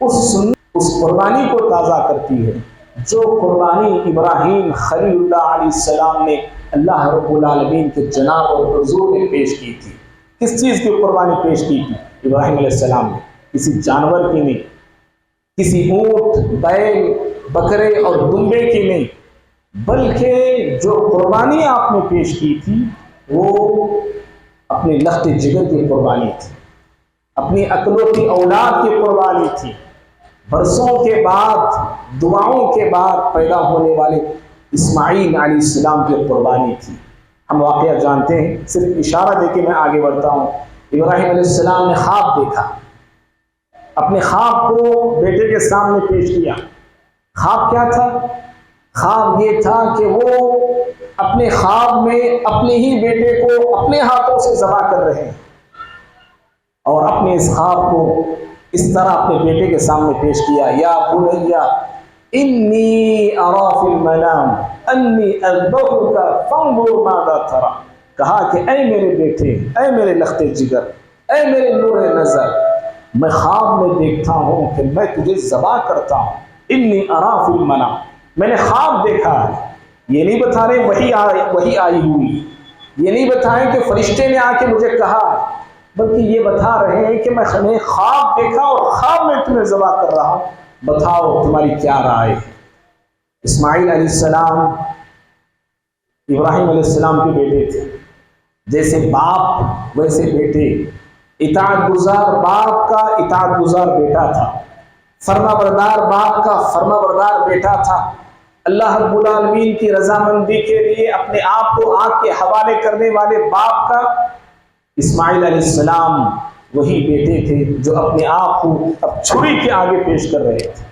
اس قربانی کو تازہ کرتی ہے جو قربانی ابراہیم خلیل اللہ علیہ السلام نے اللہ رب العالمین کے جناب اور حضور نے پیش کی تھی۔ کس چیز کی قربانی پیش کی تھی ابراہیم علیہ السلام نے؟ کسی جانور کی نہیں، کسی اونٹ، بیل، بکرے اور دمبے کی نہیں، بلکہ جو قربانی آپ نے پیش کی تھی وہ اپنے لخت جگر کی قربانی تھی، اپنی اکلوتی اولاد کی قربانی تھی، برسوں کے بعد، دعاؤں کے بعد پیدا ہونے والے اسماعیل علیہ السلام کی قربانی تھی۔ ہم واقعہ جانتے ہیں، صرف اشارہ دے کے میں آگے بڑھتا ہوں۔ ابراہیم علیہ السلام نے خواب دیکھا، اپنے خواب کو بیٹے کے سامنے پیش کیا۔ خواب کیا تھا؟ خواب یہ تھا کہ وہ اپنے خواب میں اپنے ہی بیٹے کو اپنے ہاتھوں سے ذبح کر رہے ہیں، اور اپنے اس خواب کو اس طرح اپنے بیٹے کے سامنے پیش کیا، یا بنیا انی ارا فی المنام انی اذبحک فانظر ماذا تری، کہا کہ اے میرے بیٹے، اے میرے لخت جگر، اے میرے نور نظر، میں خواب میں دیکھتا ہوں کہ میں تجھے ذبح کرتا ہوں۔ انی ارا فی المنام، میں نے خواب دیکھا ہے۔ یہ نہیں بتا رہے وہی آئی ہوئی، یہ نہیں بتائیں کہ فرشتے نے آ کے مجھے کہا، بلکہ یہ بتا رہے ہیں کہ میں نے خواب دیکھا اور خواب میں تمہیں ذبح کر رہا ہوں، بتاؤ تمہاری کیا رائے ہے۔ اسماعیل علیہ السلام ابراہیم علیہ السلام کے بیٹے تھے، جیسے باپ ویسے بیٹے، اطاعت گزار باپ کا اطاعت گزار بیٹا تھا، فرما بردار باپ کا فرما بردار بیٹا تھا، اللہ رب العالمین کی رضامندی کے لیے اپنے آپ کو آگ کے حوالے کرنے والے باپ کا اسماعیل علیہ السلام وہی بیٹے تھے جو اپنے آپ کو اب چھری کے آگے پیش کر رہے تھے،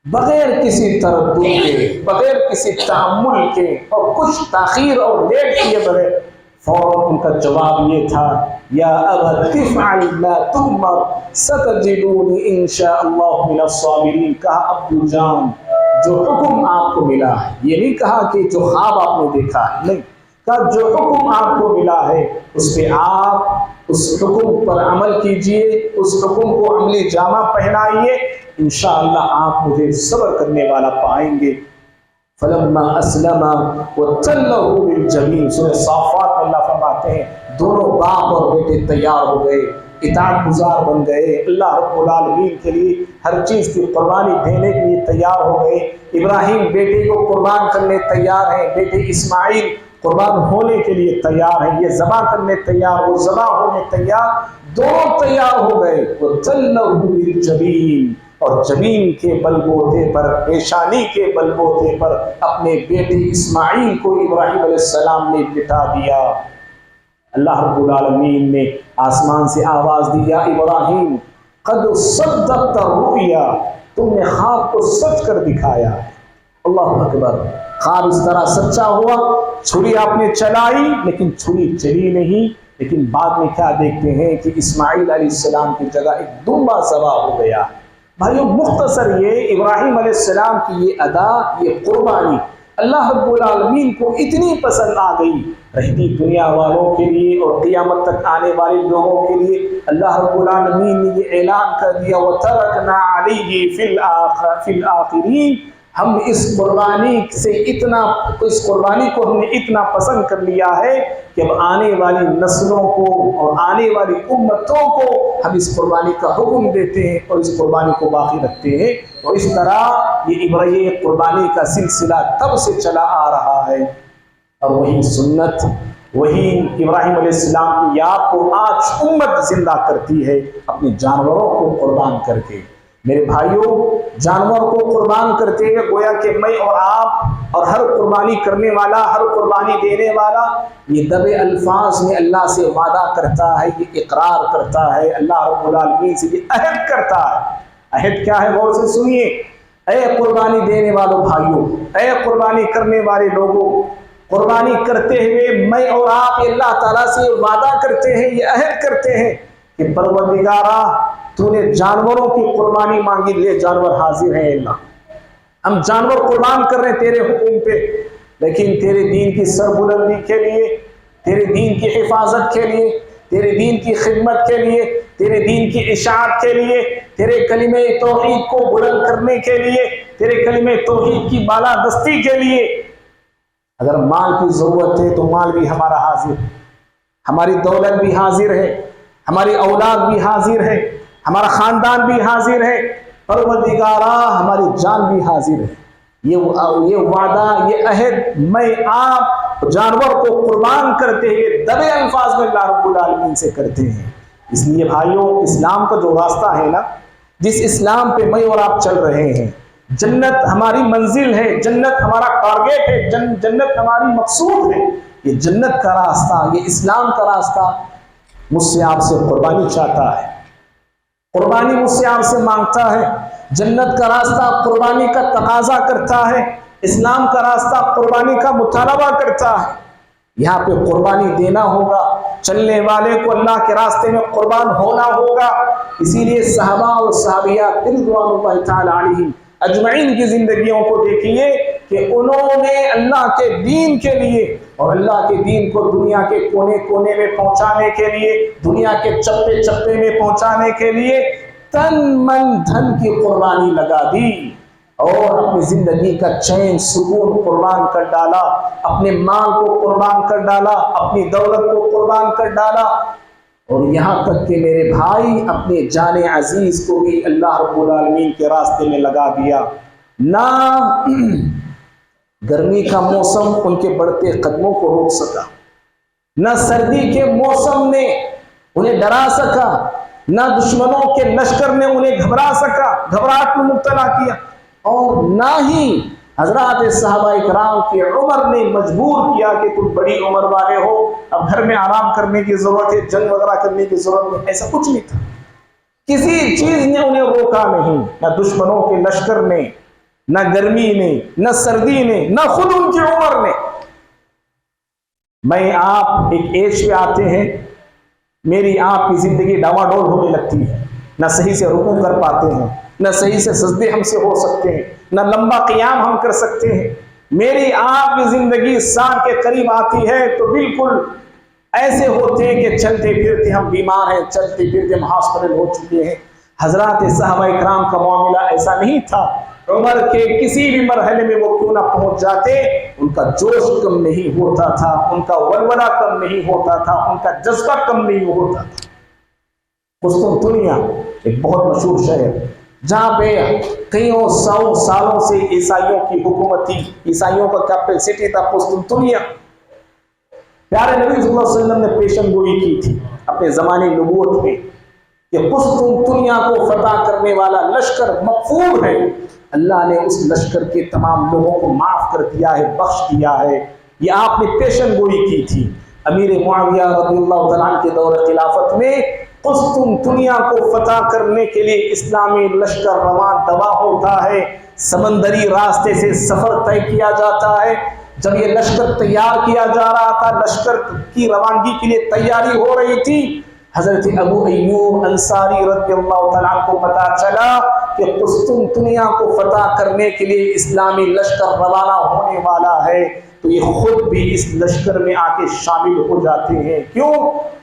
بغیر کسی تردد کے، بغیر کسی تحمل کے، اور کچھ تاخیر اور لیٹ کیے بغیر فوراً ان کا جواب یہ تھا، یا ابت افعل ما تؤمر ستجدونی ان شاء اللہ من الصابرین، کہا ابو جان جو حکم آپ کو ملا ہے، یہ نہیں کہا کہ جو خواب آپ نے دیکھا ہے، نہیں کہا جو حکم آپ کو ملا ہے اس پہ آپ اس حکم پر عمل کیجئے، اس حکم کو عملی جامہ پہنائیے، انشاءاللہ آپ مجھے صبر کرنے والا پائیں گے۔ فلما اسلم وتله للجبین، سورہ صافات میں اللہ فرماتے ہیں دونوں باپ اور بیٹے تیار ہو گئے، اطاعت گزار بن گئے، اللہ رب العالمین کے لیے ہر چیز کی قربانی دینے کے لیے تیار ہو گئے۔ ابراہیم بیٹے کو قربان کرنے تیار ہیں، بیٹے اسماعیل قربان ہونے کے لیے تیار ہیں، یہ ذبح کرنے تیار، وہ ذبح ہونے تیار، دونوں تیار ہو گئے۔ وَتَلَّهُ لِلْجَبِينِ، اور جبین کے بل بوتے پر، پیشانی کے بل بوتے پر اپنے بیٹے اسماعیل کو ابراہیم علیہ السلام نے بٹھا دیا۔ اللہ رب العالمین نے آسمان سے آواز دی، یا ابراہیم قد صدقت الرؤیا، تم نے خواب کو سچ کر دکھایا ہے۔ اللہ اکبر، خواب اس طرح سچا ہوا، چھری آپ نے چلائی لیکن چھری چلی نہیں، لیکن بعد میں کیا دیکھتے ہیں کہ اسماعیل علیہ السلام کی جگہ ایک دمبا ذبح ہو گیا۔ بھائیو مختصر یہ ابراہیم علیہ السلام کی یہ ادا، یہ قربانی اللہ رب العالمین کو اتنی پسند آ گئی، رہتی دنیا والوں کے لیے اور قیامت تک آنے والے لوگوں کے لیے اللہ رب العالمین نے یہ اعلان کر دیا، وَتَرَكْنَا عَلَيْهِ فِي الْآخِرِينَ، ہم اس قربانی کو ہم نے اتنا پسند کر لیا ہے کہ اب آنے والی نسلوں کو اور آنے والی امتوں کو ہم اس قربانی کا حکم دیتے ہیں اور اس قربانی کو باقی رکھتے ہیں۔ اور اس طرح یہ قربانی کا سلسلہ تب سے چلا آ رہا ہے، اور وہی سنت، وہی ابراہیم علیہ السلام کی یاد کو آج امت زندہ کرتی ہے اپنے جانوروں کو قربان کر کے۔ میرے بھائیوں، جانور کو قربان کرتے ہوئے گویا کہ میں اور آپ اور ہر قربانی کرنے والا، ہر قربانی دینے والا یہ دبے الفاظ میں اللہ سے وعدہ کرتا ہے، یہ اقرار کرتا ہے، اللہ رب العالمین سے یہ عہد کرتا ہے۔ عہد کیا ہے؟ غور سے سنیے، اے قربانی دینے والوں بھائیوں، اے قربانی کرنے والے لوگوں، قربانی کرتے ہوئے میں اور آپ اللہ تعالیٰ سے وعدہ کرتے ہیں، یہ عہد کرتے ہیں کہ پروردگارا تو نے جانوروں کی قربانی مانگی، لے جانور حاضر ہیں اللہ، ہم جانور قربان کر رہے ہیں تیرے حکم پہ، لیکن تیرے دین کی سربلندی کے لیے، تیرے دین کی حفاظت کے لیے، تیرے دین کی خدمت کے لیے، تیرے دین کی اشاعت کے لیے، تیرے کلمہ توحید کو بلند کرنے کے لیے، تیرے کلمہ توحید کی بالادستی کے لیے۔ اگر مال کی ضرورت ہے تو مال بھی ہمارا حاضر ہے، ہماری دولت بھی حاضر ہے، ہماری اولاد بھی حاضر ہے، ہمارا خاندان بھی حاضر ہے، پروردگارا ہماری جان بھی حاضر ہے۔ یہ وعدہ، یہ عہد میں آپ جانور کو قربان کرتے ہوئے دبے الفاظ میں اللہ رب العالمین سے کرتے ہیں۔ اس لیے بھائیوں، اسلام کا جو راستہ ہے نا، جس اسلام پہ میں اور آپ چل رہے ہیں، جنت ہماری منزل ہے، جنت ہمارا ٹارگیٹ ہے، جنت ہماری مقصود ہے۔ یہ جنت کا راستہ، یہ اسلام کا راستہ مجھ سے آپ سے قربانی چاہتا ہے، قربانی مجھ سے آپ سے مانگتا ہے۔ جنت کا راستہ قربانی کا تقاضا کرتا ہے، اسلام کا راستہ قربانی کا مطالبہ کرتا ہے۔ یہاں پہ قربانی دینا ہوگا، چلنے والے کو اللہ کے راستے میں قربان ہونا ہوگا۔ اسی لیے صحابہ اور صحابیات رضوان اللہ تعالی علیہم اجمعین کی زندگیوں کو دیکھیے کہ انہوں نے اللہ کے دین کے لیے اور اللہ کے دین کو دنیا کے کونے کونے میں پہنچانے کے لیے، دنیا کے چپے چپے میں پہنچانے کے لیے تن من دھن کی قربانی لگا دی، اور اپنی زندگی کا چین سکون قربان کر ڈالا، اپنے مال کو قربان کر ڈالا، اپنی دولت کو قربان کر ڈالا، اور یہاں تک کہ میرے بھائی اپنے جان عزیز کو بھی اللہ رب العالمین کے راستے میں لگا دیا۔ نہ گرمی کا موسم ان کے بڑھتے قدموں کو روک سکا، نہ سردی کے موسم نے انہیں ڈرا سکا، نہ دشمنوں کے لشکر نے انہیں گھبرا سکا، گھبراہٹ میں مبتلا کیا، اور نہ ہی حضرات صحابہ اکرام کی عمر نے مجبور کیا کہ تم بڑی عمر والے ہو، اب گھر میں آرام کرنے کی ضرورت ہے، جنگ وغیرہ کرنے کی ضرورت نہیں۔ ایسا کچھ نہیں تھا، کسی چیز نے انہیں روکا نہیں، نہ دشمنوں کے لشکر نے، نہ گرمی نے، نہ سردی نے، نہ خود ان کی عمر نے۔ میں آپ ایک ایج پہ آتے ہیں، میری آپ کی زندگی ڈاواڈول ہونے لگتی ہے، نہ صحیح سے رکوع کر پاتے ہیں، نہ صحیح سے سجدے ہم سے ہو سکتے ہیں، نہ لمبا قیام ہم کر سکتے ہیں۔ میری آپ کی زندگی 60 کے قریب آتی ہے تو بالکل ایسے ہوتے ہیں کہ چلتے پھرتے ہم بیمار ہیں، چلتے پھرتے ہم ہاسپٹل ہو چکے ہیں۔ حضرات صحابہ اکرام کا معاملہ ایسا نہیں تھا، عمر کے کسی بھی مرحلے میں وہ کیوں نہ پہنچ جاتے، ان کا جوش کم نہیں ہوتا تھا، ان کا ولولہ کم نہیں ہوتا تھا، ان کا جذبہ کم نہیں ہوتا تھا۔ قسطنطنیہ ایک بہت مشہور شہر جہاں پہ کئیوں سو سالوں سے عیسائیوں کی حکومت تھی، عیسائیوں کا کیپٹل سٹی تھا قسطنطنیہ۔ پیارے نبی صلی اللہ علیہ وسلم نے پیشن گوئی کی تھی اپنے زمانے نبوت میں کہ قسطنطنیہ کو فتح کرنے والا لشکر مغفور ہے۔ اللہ نے اس لشکر کے تمام لوگوں کو معاف کر دیا ہے، بخش دیا ہے۔ یہ آپ نے پیشن گوئی کی تھی۔ امیر معاویہ رضی اللہ تعالیٰ عنہ کے دور خلافت میں قسطنطنیہ کو فتح کرنے کے لیے اسلامی لشکر رواں دواں ہوتا ہے، سمندری راستے سے سفر طے کیا جاتا ہے۔ جب یہ لشکر تیار کیا جا رہا تھا، لشکر کی روانگی کے لیے تیاری ہو رہی تھی، حضرت ابو ایوب انصاری رضی اللہ تعالیٰ عنہ کو پتا چلا کہ قسطنطنیہ کو فتح کرنے کے لیے اسلامی لشکر روانہ ہونے والا ہے، تو یہ خود بھی اس لشکر میں آ کے شامل ہو جاتے ہیں۔ کیوں؟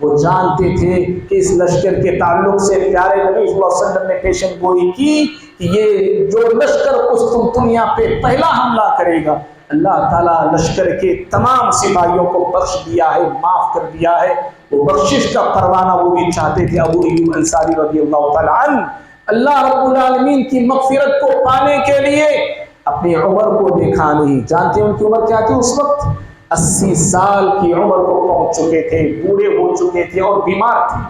وہ جانتے تھے کہ اس لشکر کے تعلق سے پیارے نبی صلی اللہ علیہ وسلم نے پیشن گوئی کی کہ یہ جو لشکر قسطنطنیہ پہ پہلا حملہ کرے گا، اللہ تعالیٰ لشکر کے تمام سپاہیوں کو بخش دیا ہے، معاف کر دیا ہے۔ وہ بخشش کا پروانہ وہ بھی چاہتے تھے، ابو ایوب انصاری رضی اللہ تعالیٰ عنہ اللہ رب العالمین کی مغفرت کو پانے کے لیے اپنی عمر کو دیکھا نہیں۔ جانتے ہیں ان کی عمر کیا تھی اس وقت؟ 80 سال کی عمر کو پہنچ چکے تھے، بوڑھے ہو چکے تھے اور بیمار تھے۔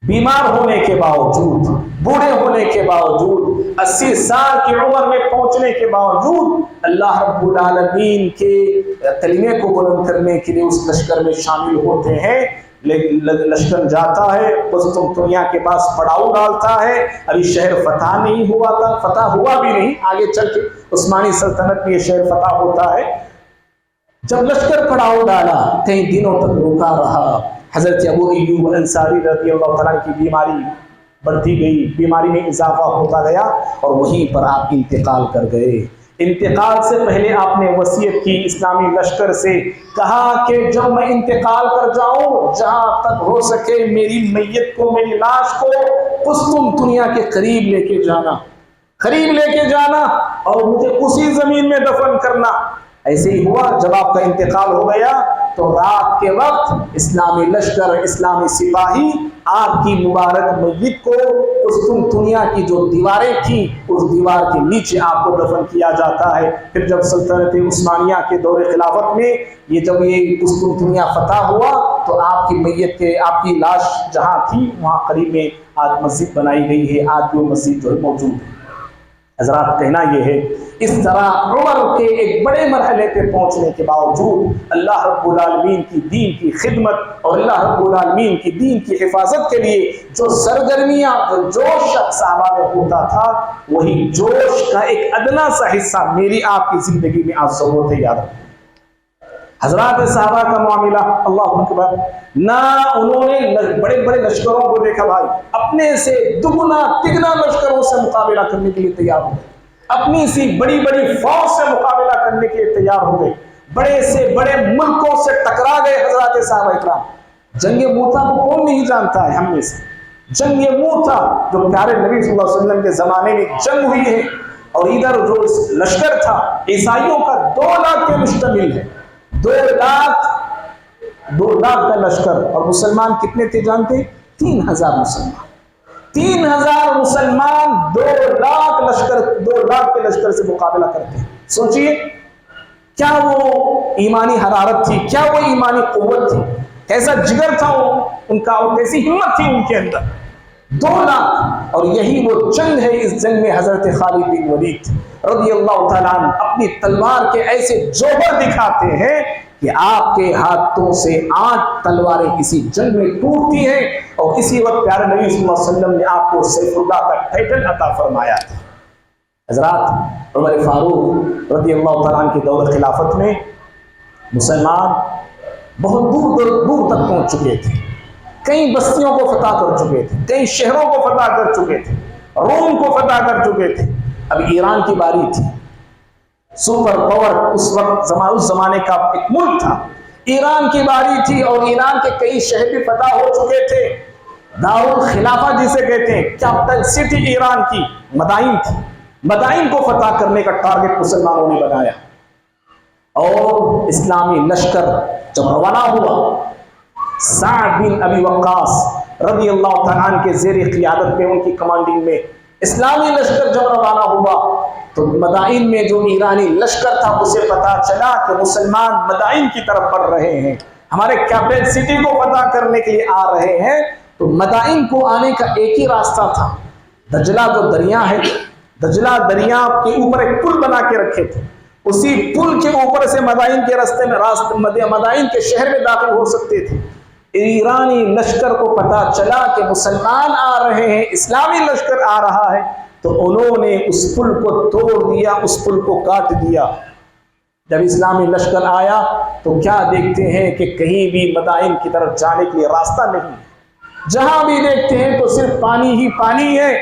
بیمار ہونے کے باوجود، بوڑھے ہونے کے باوجود، 80 سال کی عمر میں پہنچنے کے باوجود اللہ رب العالمین کے کلمے کو بلند کرنے کے لیے اس لشکر میں شامل ہوتے ہیں۔ لشکر جاتا ہے، قسطنطنیہ کے پاس پڑاؤ ڈالتا ہے۔ ابھی شہر فتح نہیں ہوا تھا، فتح ہوا بھی نہیں، آگے چل کے عثمانی سلطنت میں یہ شہر فتح ہوتا ہے۔ جب لشکر پڑاؤ ڈالا، کئی دنوں تک رکا رہا۔ حضرت ابو ایوب انصاری رضی اللہ تعالیٰ کی بیماری بڑھتی گئی، بیماری میں اضافہ ہوتا گیا اور وہیں پر آپ انتقال کر گئے۔ انتقال سے پہلے آپ نے وصیت کی اسلامی لشکر سے، کہا کہ جب میں انتقال کر جاؤں جہاں تک ہو سکے میری میت کو، میری لاش کو قسطم دنیا کے قریب لے کے جانا، قریب لے کے جانا اور مجھے اسی زمین میں دفن کرنا۔ ایسے ہی ہوا، جب آپ کا انتقال ہو گیا تو رات کے وقت اسلامی لشکر، اسلامی سپاہی آپ کی مبارک میت کو قسطم دنیا کی جو دیواریں تھیں اس دیوار کے نیچے آپ کو دفن کیا جاتا ہے۔ پھر جب سلطنت عثمانیہ کے دور خلافت میں جب یہ قسطم دنیا فتح ہوا تو آپ کی میت کے، آپ کی لاش جہاں تھی وہاں قریب میں آج مسجد بنائی گئی ہے، آج بھی وہ مسجد جو ہے موجود ہے۔ حضرات کہنا یہ ہے، اس طرح عمر کے ایک بڑے مرحلے پہ پہنچنے کے باوجود اللہ رب العالمین کی دین کی خدمت اور اللہ رب العالمین کی دین کی حفاظت کے لیے جو سرگرمیاں، جو جوش صحابہ میں ہوتا تھا، وہی جوش کا ایک ادنا سا حصہ میری آپ کی زندگی میں آج ضرورت ہے، یاد رکھیں۔ حضرات صحابہ کا معاملہ، اللہ اکبر، نہ انہوں نے بڑے بڑے لشکروں کو دیکھا بھائی، اپنے سے دگنا تگنا لشکروں سے مقابلہ کرنے کے لیے تیار ہو گئے، اپنی سی بڑی بڑی فوج سے مقابلہ کرنے کے لیے تیار ہو گئے، بڑے سے بڑے ملکوں سے ٹکرا گئے حضرات صحابہ اکرام۔ جنگ موتا کو کون نہیں جانتا ہے ہم میں سے؟ جنگ موتا جو پیارے نبی صلی اللہ علیہ وسلم کے زمانے میں جنگ ہوئی ہے، اور ادھر جو لشکر تھا عیسائیوں کا 2 لاکھ پہ مشتمل ہے، 2 لاکھ کا لشکر، اور مسلمان کتنے تھے جانتے ہیں؟ 3000 مسلمان، 3000 مسلمان 2 لاکھ کے لشکر سے مقابلہ کرتے ہیں۔ سوچئے کیا وہ ایمانی حرارت تھی، کیا وہ ایمانی قوت تھی، کیسا جگر تھا ان کا، اور کیسی ہمت تھی ان کے اندر، 2 لاکھ۔ اور یہی وہ جنگ ہے، اس جنگ میں حضرت خالد بن ولید رضی اللہ تعالیٰ عنہ اپنی تلوار کے ایسے جوہر دکھاتے ہیں کہ آپ کے ہاتھوں سے 8 تلواریں کسی جنگ میں ٹوٹتی ہیں، اور اسی وقت پیارے نبی صلی اللہ علیہ وسلم نے آپ کو سیف اللہ کا ٹائٹل عطا فرمایا تھا۔ حضرات عمر فاروق رضی اللہ تعالیٰ عنہ کے دور خلافت میں مسلمان بہت دور تک پہنچ چکے تھے، کئی بستیوں کو فتح کر چکے تھے، کئی شہروں کو فتح کر چکے تھے، روم کو فتح کر چکے تھے۔ اب ایران کی باری تھی، سپر پاور اس زمانے کا ایک ملک تھا، ایران کی باری تھی، اور ایران کے کئی شہر بھی فتح ہو چکے تھے۔ دارالخلافہ جسے کہتے ہیں، کیپٹل سٹی ایران کی مدائن تھی، مدائن کو فتح کرنے کا ٹارگٹ مسلمانوں نے بنایا، اور اسلامی لشکر جب روانہ ہوا، سعد بن ابی وقاص رضی اللہ تعالیٰ عنہ کے زیر قیادت میں، ان کی کمانڈنگ میں اسلامی لشکر جب روانہ ہوا تو مدائن میں جو ایرانی لشکر تھا اسے پتا چلا کہ مسلمان مدائن کی طرف بڑھ رہے ہیں، ہمارے کیپٹل سٹی کو فتح کرنے کے لیے آ رہے ہیں۔ تو مدائن کو آنے کا ایک ہی راستہ تھا، دجلہ جو دریا ہے، دجلہ دریا کے اوپر ایک پل بنا کے رکھے تھے، اسی پل کے اوپر سے مدائن کے راستے میں مدائن کے شہر میں داخل ہو سکتے تھے۔ ایرانی لشکر کو پتا چلا کہ مسلمان آ رہے ہیں، اسلامی لشکر آ رہا ہے، تو انہوں نے اس پل کو توڑ دیا، اس پل کو کاٹ دیا۔ جب اسلامی لشکر آیا تو کیا دیکھتے ہیں کہ کہیں بھی مدائن کی طرف جانے کے لیے راستہ نہیں، جہاں بھی دیکھتے ہیں تو صرف پانی ہی پانی ہے۔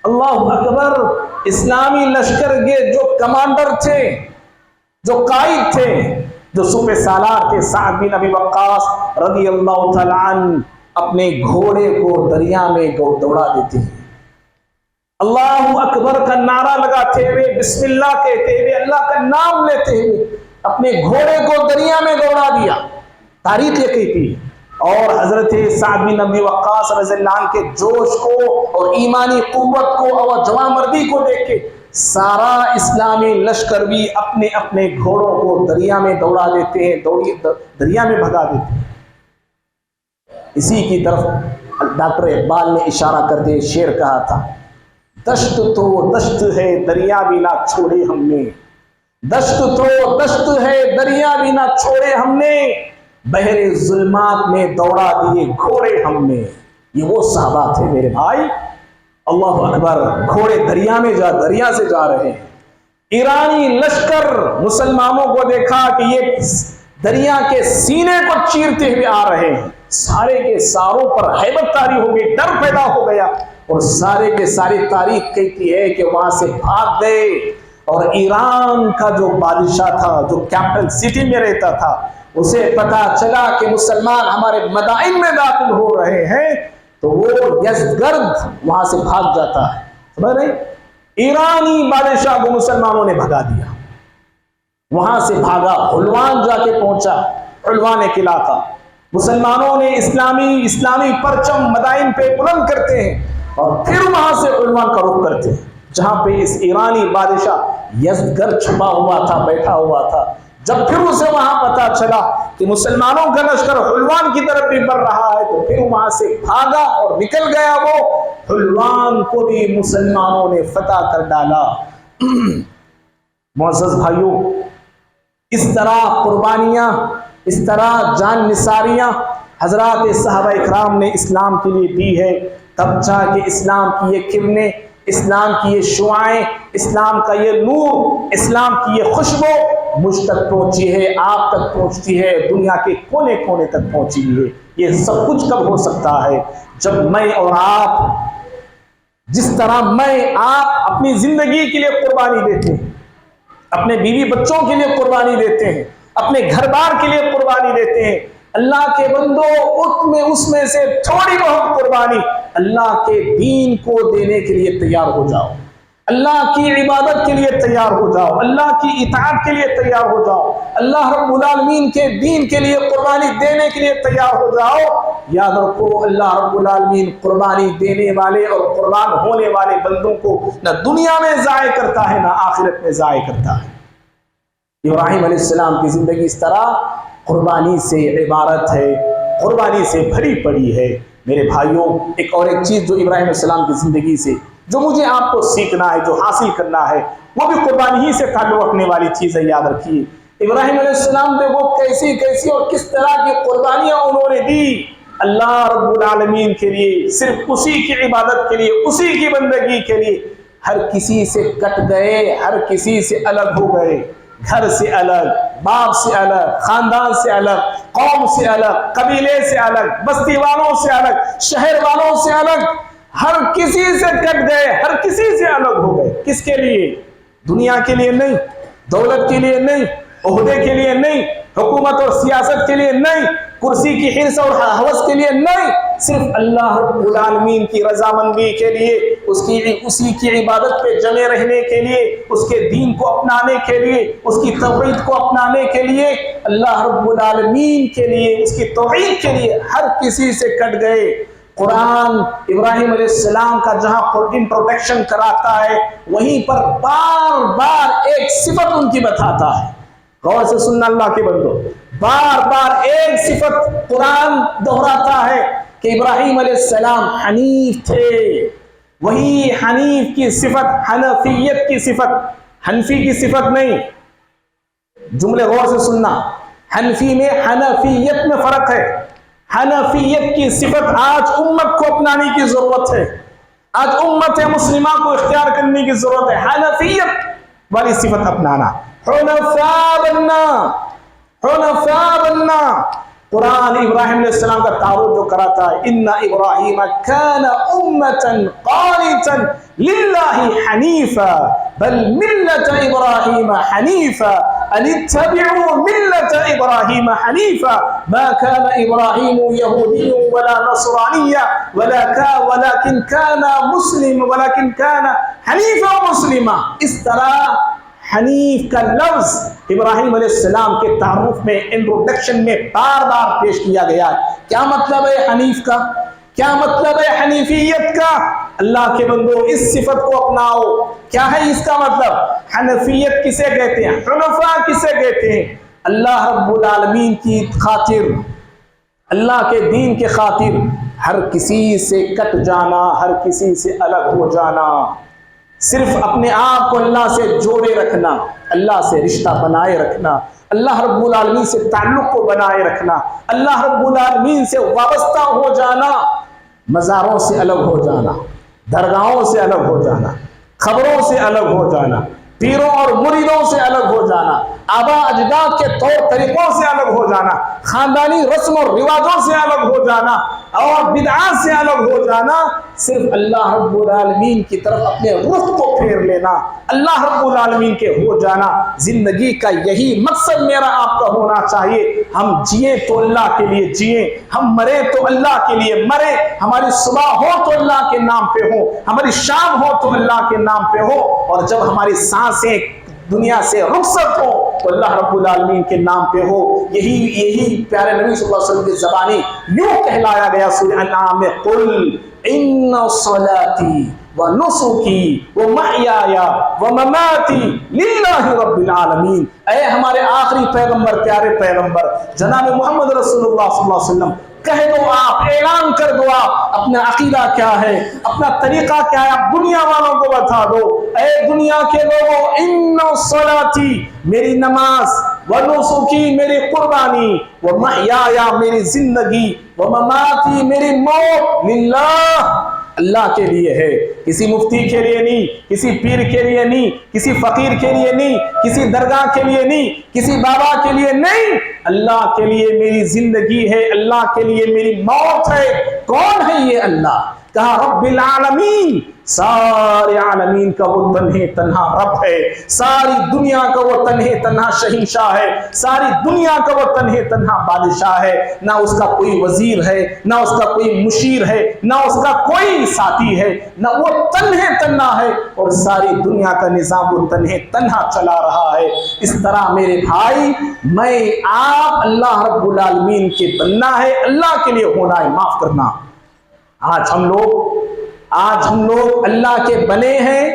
اللہ اکبر! اسلامی لشکر کے جو کمانڈر تھے، جو قائد تھے، جو سپہ سالار تھے، سعد بن ابی وقاص رضی اللہ تعالیٰ عنہ، اپنے گھوڑے کو دریا میں دوڑا دیتے ہیں، اللہ اکبر کا نعرہ لگاتے ہوئے، بسم اللہ کہتے ہوئے، اللہ کا نام لیتے ہوئے اپنے گھوڑے کو دریا میں دوڑا دیا۔ تاریخ یہ کہتی ہے، اور حضرت سعد بن ابی وقاص رضی اللہ عنہ کے جوش کو اور ایمانی قوت کو اور جوان مردی کو دیکھ کے سارا اسلامی لشکر بھی اپنے اپنے گھوڑوں کو دریا میں دوڑا دیتے ہیں، دریا میں بھگا دیتے ہیں۔ اسی کی طرف ڈاکٹر اقبال نے اشارہ کرتے شعر کہا تھا، دشت تو دشت ہے دریا بھی نہ چھوڑے ہم نے، دشت تو دشت ہے دریا بھی نہ چھوڑے ہم نے، بحر ظلمات میں دوڑا دیے گھوڑے ہم نے۔ یہ وہ صحابہ تھے میرے بھائی، اللہ اکبر! گھوڑے دریا سے جا رہے ہیں۔ ایرانی لشکر مسلمانوں کو دیکھا کہ یہ دریا کے سینے کو چیرتے ہوئے آ رہے ہیں، سارے کے ساروں پر ہیبت طاری ہو گئی، ڈر پیدا ہو گیا، اور سارے کے ساری تاریخ کہتی ہے کہ وہاں سے بھاگ گئے، اور ایران کا جو بادشاہ تھا، جو کیپٹل سٹی میں رہتا تھا، اسے پتا چلا کہ مسلمان ہمارے مدائن میں داخل ہو رہے ہیں تو وہ یزدگرد وہاں سے بھاگ جاتا ہے. سمجھ رہے؟ ایرانی بادشاہ کو مسلمانوں نے بھگا دیا، وہاں سے بھاگا، حلوان جا کے پہنچا، حلوان ایک علاقہ. مسلمانوں نے اسلامی پرچم مدائن پہ بلند کرتے ہیں اور پھر وہاں سے حلوان کا رخ کرتے ہیں جہاں پہ اس ایرانی بادشاہ یزدگرد چھپا ہوا تھا، بیٹھا ہوا تھا. جب پھر اسے وہاں پتا چلا کہ مسلمانوں کا لشکر حلوان کی طرف بھی بڑھ رہا ہے تو پھر وہاں سے بھاگا اور نکل گیا. وہ حلوان کو بھی مسلمانوں نے فتح کر ڈالا. معزز بھائیوں، اس طرح قربانیاں، اس طرح جان نثاریاں حضرات صحابہ اکرام نے اسلام کے لیے دی ہے. تب جا کے اسلام کی یہ کرنیں، اسلام کی یہ شعائیں، اسلام کا یہ نور، اسلام کی یہ خوشبو مجھ تک پہنچی ہے، آپ تک پہنچتی ہے، دنیا کے کونے کونے تک پہنچی ہے. یہ سب کچھ کب ہو سکتا ہے؟ جب میں اور آپ، جس طرح میں آپ اپنی زندگی کے لیے قربانی دیتے ہیں، اپنے بیوی بچوں کے لیے قربانی دیتے ہیں، اپنے گھر بار کے لیے قربانی دیتے ہیں، اللہ کے بندو اس میں سے تھوڑی بہت قربانی اللہ کے دین کو دینے کے لیے تیار ہو جاؤ، اللہ کی عبادت کے لیے تیار ہو جاؤ، اللہ کی اطاعت کے لیے تیار ہو جاؤ، اللہ رب العالمین کے دین کے لیے قربانی دینے کے لیے تیار ہو جاؤ. یاد رکھو، اللہ رب العالمین قربانی دینے والے اور قربان ہونے والے بندوں کو نہ دنیا میں ضائع کرتا ہے نہ آخرت میں ضائع کرتا ہے. ابراہیم علیہ السلام کی زندگی اس طرح قربانی سے عبارت ہے، قربانی سے بھری پڑی ہے. میرے بھائیوں، ایک چیز جو ابراہیم علیہ السلام کی زندگی سے جو مجھے آپ کو سیکھنا ہے، جو حاصل کرنا ہے، وہ بھی قربانی ہی سے تعلق رکھنے والی چیز ہے. یاد رکھیے، ابراہیم علیہ السلام نے وہ کیسی اور کس طرح کی قربانیاں انہوں نے دی اللہ رب العالمین کے لیے، صرف اسی کی عبادت کے لیے، اسی کی بندگی کے لیے. ہر کسی سے کٹ گئے، ہر کسی سے الگ ہو گئے، گھر سے الگ، باپ سے الگ، خاندان سے الگ، قوم سے الگ، قبیلے سے الگ، بستی والوں سے الگ، شہر والوں سے الگ، ہر کسی سے کٹ گئے، ہر کسی سے الگ ہو گئے. کس کے لیے؟ دنیا کے لیے نہیں، دولت کے لیے نہیں، عہدے کے لیے نہیں، حکومت اور سیاست کے لیے نہیں، کرسی کی حرص اور ہوس کے لیے نہیں، صرف اللہ رب العالمین کی رضامندی کے لیے، اسی کی عبادت پہ جمے رہنے کے لیے، اس کے دین کو اپنانے کے لیے، اس کی توحید کو اپنانے کے لیے، اللہ رب العالمین کے لیے، اس کی توحید کے لیے ہر کسی سے کٹ گئے. قرآن ابراہیم علیہ السلام کا جہاں انٹروڈکشن کراتا ہے وہیں پر بار بار ایک صفت ان کی بتاتا ہے. غور سے سننا اللہ کے بندو، بار بار ایک صفت قرآن دہراتا ہے کہ ابراہیم علیہ السلام حنیف تھے. وہی حنیف کی صفت، حنفیت کی صفت، حنفی کی صفت نہیں. جملے غور سے سننا، حنفی میں حنفیت میں فرق ہے. حنفیت کی صفت آج امت کو اپنانے کی ضرورت ہے، آج امت مسلمہ کو اختیار کرنے کی ضرورت ہے. حنفیت والی صفت اپنانا، حنفاء بننا، حنفاء بننا. قرآن ابراہیم علیہ السلام کا تعارف جو کراتا ہے، ان ابراہیم کان امتا قانتا للہ حنیفا بل ملت ابراہیم حنیفا ان اتبعوا ملت ابراہیم حنیفا ما كان ابراہیم یہودی ولا نصرانیا ولكن كان حنیفا مسلما. اس طرح حنیف کا لفظ ابراہیم علیہ السلام کے تعارف میں، انٹروڈکشن میں بار بار پیش کیا گیا ہے. کیا مطلب ہے حنیف کا؟ کیا مطلب ہے حنیفیت کا؟ اللہ کے بندو، اس صفت کو اپناؤ. کیا ہے اس کا مطلب؟ حنفیت کسے کہتے ہیں؟ حنفاء کسے کہتے ہیں؟ اللہ رب العالمین کی خاطر، اللہ کے دین کے خاطر ہر کسی سے کٹ جانا، ہر کسی سے الگ ہو جانا، صرف اپنے آپ کو اللہ سے جوڑے رکھنا، اللہ سے رشتہ بنائے رکھنا، اللہ رب العالمین سے تعلق کو بنائے رکھنا، اللہ رب العالمین سے وابستہ ہو جانا، مزاروں سے الگ ہو جانا، درگاہوں سے الگ ہو جانا، خبروں سے الگ ہو جانا، پیروں اور مریدوں سے الگ ہو جانا، آبا اجداد کے طور طریقوں سے الگ ہو جانا. خاندانی رسم اور رواجوں سے الگ ہو جانا اور بدعات سے الگ ہو جانا، صرف اللہ رب العالمین کی طرف اپنے رخ کو پھیر لینا، اللہ رب العالمین کے ہو جانا، زندگی کا یہی مقصد میرا آپ کا ہونا چاہیے۔ ہم جئیں تو اللہ کے لیے جئیں، ہم مریں تو اللہ کے لیے مریں، ہماری صبح ہو تو اللہ کے نام پہ ہو، ہماری شام ہو تو اللہ کے نام پہ ہو، اور جب ہماری سانسیں دنیا سے رخصت ہو تو اللہ رب العالمین کے نام پہ ہو۔ یہی پیارے نبی صلی اللہ علیہ وسلم کی زبانی یوں کہلایا گیا سورہ انعام میں، قل ان صلاتی ونسکی ومحیای ومماتی للہ رب العالمین۔ اے ہمارے آخری پیغمبر، پیارے پیغمبر جناب محمد رسول اللہ صلی اللہ علیہ وسلم، کہہ دو، آپ اعلان کر دو، آپ اپنا عقیدہ کیا ہے، اپنا طریقہ کیا ہے، آپ دنیا والوں کو بتا دو۔ اے دنیا کے لوگوں، ان صلاتی میری نماز، ونسکی میری قربانی، ومحیای میری زندگی، ومماتی میری موت، للہ اللہ کے لیے ہے، کسی مفتی کے لیے نہیں، کسی پیر کے لیے نہیں، کسی فقیر کے لیے نہیں، کسی درگاہ کے لیے نہیں، کسی بابا کے لیے نہیں، اللہ کے لیے میری زندگی ہے، اللہ کے لیے میری موت ہے۔ کون ہے یہ اللہ؟ کہا رب العالمین، سارے عالمین کا وہ تنہے تنہا رب ہے، ساری دنیا کا وہ تنہے تنہا شہنشاہ ہے، ساری دنیا کا وہ تنہے تنہا بادشاہ ہے، نہ اس کا کوئی وزیر ہے، نہ اس کا کوئی مشیر ہے، نہ اس کا کوئی ساتھی ہے، نہ وہ تنہے تنہا ہے، اور ساری دنیا کا نظام وہ تنہے تنہا چلا رہا ہے۔ اس طرح میرے بھائی، میں آپ اللہ رب العالمین کے بننا ہے، اللہ کے لیے ہونا ہے، معاف کرنا۔ آج ہم لوگ اللہ کے بنے ہیں،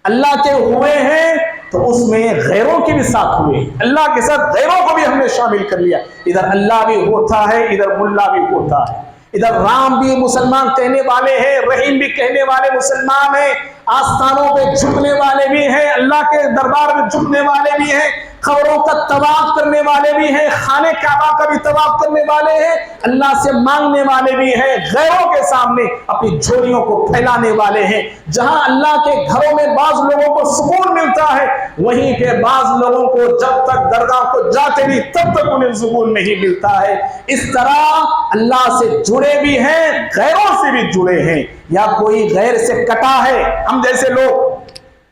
اللہ کے ہوئے ہیں، تو اس میں غیروں کے بھی ساتھ ہوئے، اللہ کے ساتھ غیروں کو بھی ہم نے شامل کر لیا۔ ادھر اللہ بھی ہوتا ہے، ادھر ملا بھی ہوتا ہے، ادھر رام بھی مسلمان کہنے والے ہیں، رحیم بھی کہنے والے مسلمان ہیں، آستانوں پہ جھکنے والے بھی ہیں، اللہ کے دربار میں جھکنے والے بھی ہیں، قبروں کا طواف کرنے والے بھی ہیں، خانہ کعبہ کا بھی طواف کرنے والے ہیں، اللہ سے مانگنے والے بھی ہیں، غیروں کے سامنے اپنی جھولیوں کو پھیلانے والے ہیں۔ جہاں اللہ کے گھروں میں بعض لوگوں کو سکون ملتا ہے، وہیں پہ بعض لوگوں کو جب تک درگاہ کو جاتے نہیں تب تک انہیں سکون نہیں ملتا ہے۔ اس طرح اللہ سے جڑے بھی ہیں، غیروں سے بھی جڑے ہیں، یا کوئی غیر سے کٹا ہے، ہم جیسے لوگ،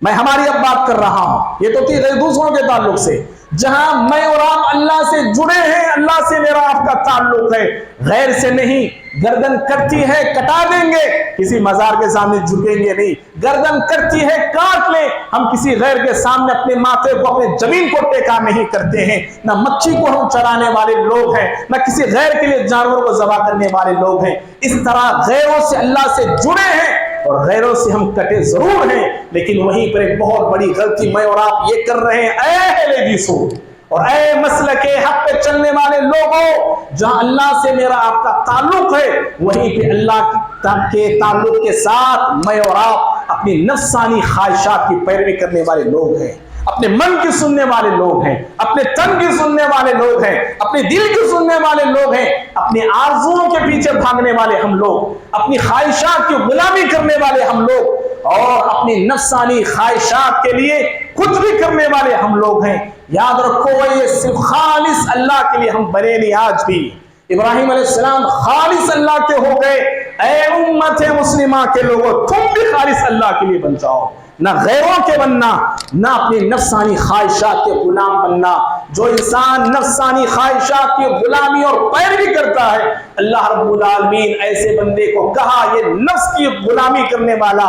میں ہماری اب بات کر رہا ہوں، یہ تو تھی دوسروں کے تعلق سے، جہاں میں اور آپ اللہ سے جڑے ہیں، اللہ سے میرا آپ کا تعلق ہے، غیر سے نہیں۔ گردن کرتی ہے کٹا دیں گے، کسی مزار کے سامنے جھکیں گے نہیں، گردن کرتی ہے کاٹ لیں، ہم کسی غیر کے سامنے اپنے ماتھے کو، اپنے زمین کو ٹیکا نہیں کرتے ہیں، نہ مچھی کو ہم چرانے والے لوگ ہیں، نہ کسی غیر کے لیے جانوروں کو ذبح کرنے والے لوگ ہیں۔ اس طرح غیروں سے اللہ سے جڑے ہیں اور غیروں سے ہم کٹے ضرور ہیں، لیکن وہیں پر ایک بہت بڑی غلطی میں اور آپ یہ کر رہے ہیں۔ اے اہل حدیث اور اے مسلک حق پہ چلنے والے لوگوں، جہاں اللہ سے میرا آپ کا تعلق ہے، وہیں پہ اللہ کے تعلق کے ساتھ میں اور آپ اپنی نفسانی خواہشات کی پیروی کرنے والے لوگ ہیں، اپنے من کی سننے والے لوگ ہیں، اپنے تن کی سننے والے لوگ ہیں، اپنے دل کی سننے والے لوگ ہیں، اپنی آرزوؤں کے پیچھے بھاگنے والے ہم لوگ، اپنی خواہشات کی غلامی کرنے والے ہم لوگ، اور اپنی نفسانی خواہشات کے لیے کچھ بھی کرنے والے ہم لوگ ہیں۔ یاد رکھو، یہ صرف خالص اللہ کے لیے ہم بنے نہیں۔ آج بھی ابراہیم علیہ السلام خالص اللہ کے ہو گئے۔ اے امت مسلمہ کے لوگوں، تم بھی خالص اللہ کے لیے بن جاؤ، نہ غیروں کے بننا، نہ اپنی نفسانی خواہشات کے غلام بننا۔ جو انسان نفسانی خواہشات کی غلامی اور پیروی کرتا ہے، اللہ رب العالمین ایسے بندے کو کہا یہ نفس کی غلامی کرنے والا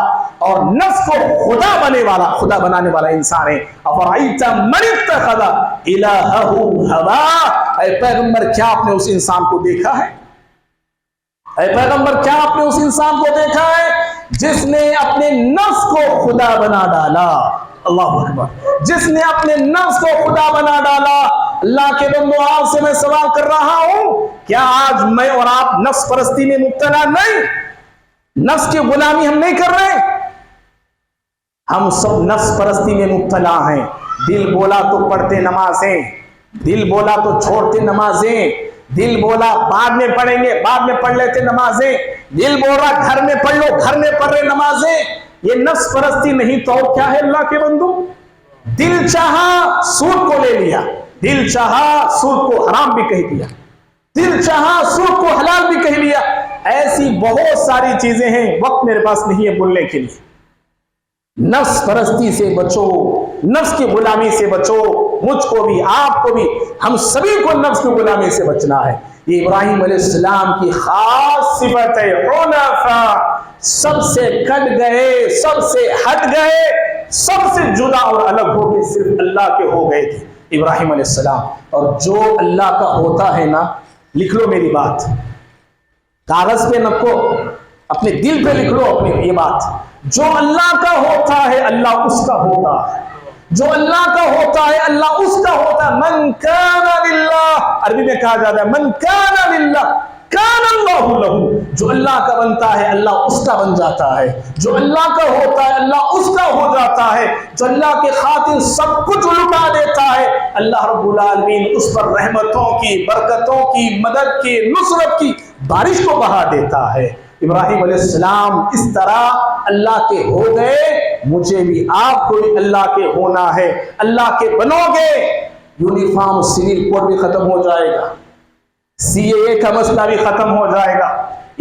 اور نفس کو خدا بنانے والا انسان ہے۔ افرأیت من اتخذ الہہ ہواہ، اے پیغمبر کیا آپ نے اس انسان کو دیکھا ہے؟ اے پیغمبر کیا آپ نے اس انسان کو دیکھا ہے جس نے اپنے نفس کو خدا بنا ڈالا؟ اللہ اکبر، جس نے اپنے نفس کو خدا بنا ڈالا۔ اللہ کے بندو، آپ سے میں سوال کر رہا ہوں، کیا آج میں اور آپ نفس پرستی میں مبتلا نہیں؟ نفس کی غلامی ہم نہیں کر رہے؟ ہم سب نفس پرستی میں مبتلا ہیں۔ دل بولا تو پڑھتے نمازیں، دل بولا تو چھوڑتے نمازیں، دل بولا بعد میں پڑھیں گے، بعد میں پڑھ لیتے نمازیں، دل بول رہا گھر میں پڑھ لو، گھر میں پڑھ رہے نمازیں۔ یہ نفس پرستی نہیں تو اور کیا ہے اللہ کے بندو؟ دل چاہا سود کو لے لیا، دل چاہا سود کو حرام بھی کہہ دیا، دل چاہا سود کو حلال بھی کہہ لیا. ایسی بہت ساری چیزیں ہیں, وقت میرے پاس نہیں ہے بولنے کے لیے. نفس پرستی سے بچو, نفس کی غلامی سے بچو. مجھ کو بھی, آپ کو بھی, ہم سبھی کو نفس کی غلامی سے بچنا ہے. یہ ابراہیم علیہ السلام کی خاص صفت ہے. حنفاء, سب سے کٹ گئے, سب سے ہٹ گئے, سب سے جدا اور الگ ہو کے صرف اللہ کے ہو گئے تھے ابراہیم علیہ السلام. اور جو اللہ کا ہوتا ہے نا, لکھ لو میری بات, کاغذ پہ نکو, اپنے دل پہ لکھ لو اپنی یہ بات. جو اللہ کا ہوتا ہے اللہ اس کا ہوتا ہے. جو اللہ کا ہوتا ہے اللہ اس کا ہوتا ہے. من کان للہ, عربی میں کہا جاتا ہے من کان للہ کان اللہ لہ. جو اللہ کا بنتا ہے اللہ اس کا بن جاتا ہے. جو اللہ کا ہوتا ہے اللہ اس کا ہو جاتا ہے. جو اللہ کے خاطر سب کچھ لٹا دیتا ہے اللہ رب العالمین اس پر رحمتوں کی, برکتوں کی, مدد کی, نصرت کی بارش کو بہا دیتا ہے. ابراہیم علیہ السلام اس طرح اللہ کے ہو گئے. مجھے بھی, آپ کو بھی اللہ کے ہونا ہے. اللہ کے بنو گے, یونیفارم سول کوڈ بھی ختم ہو جائے گا, CAA کا مسئلہ بھی ختم ہو جائے گا,